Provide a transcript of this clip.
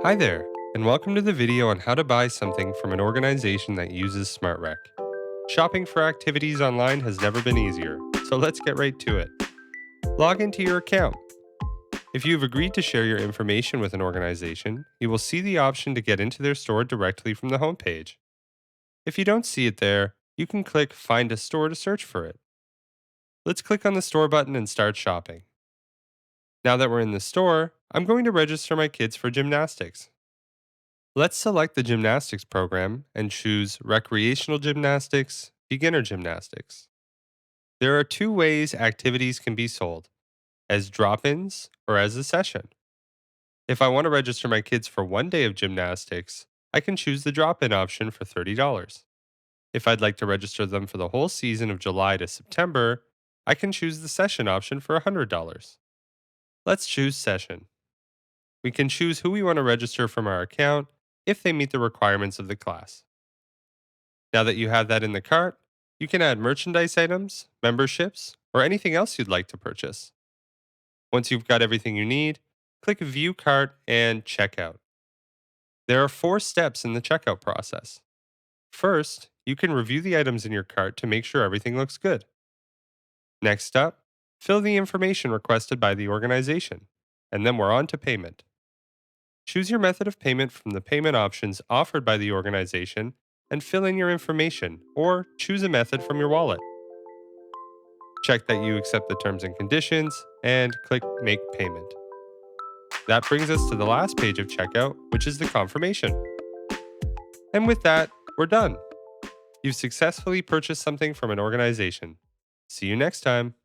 Hi there, and welcome to the video on how to buy something from an organization that uses SmartRec. Shopping for activities online has never been easier, so let's get right to it. Log into your account. If you've agreed to share your information with an organization, you will see the option to get into their store directly from the homepage. If you don't see it there, you can click Find a Store to search for it. Let's click on the store button and start shopping. Now that we're in the store, I'm going to register my kids for gymnastics. Let's select the gymnastics program and choose recreational gymnastics, beginner gymnastics. There are two ways activities can be sold, as drop-ins or as a session. If I want to register my kids for one day of gymnastics, I can choose the drop-in option for $30. If I'd like to register them for the whole season of July to September, I can choose the session option for $100. Let's choose session. We can choose who we want to register from our account if they meet the requirements of the class. Now that you have that in the cart, you can add merchandise items, memberships, or anything else you'd like to purchase. Once you've got everything you need, click View Cart and Checkout. There are 4 steps in the checkout process. First, you can review the items in your cart to make sure everything looks good. Next up, fill the information requested by the organization, and then we're on to payment. Choose your method of payment from the payment options offered by the organization and fill in your information, or choose a method from your wallet. Check that you accept the terms and conditions, and click Make Payment. That brings us to the last page of checkout, which is the confirmation. And with that, we're done. You've successfully purchased something from an organization. See you next time.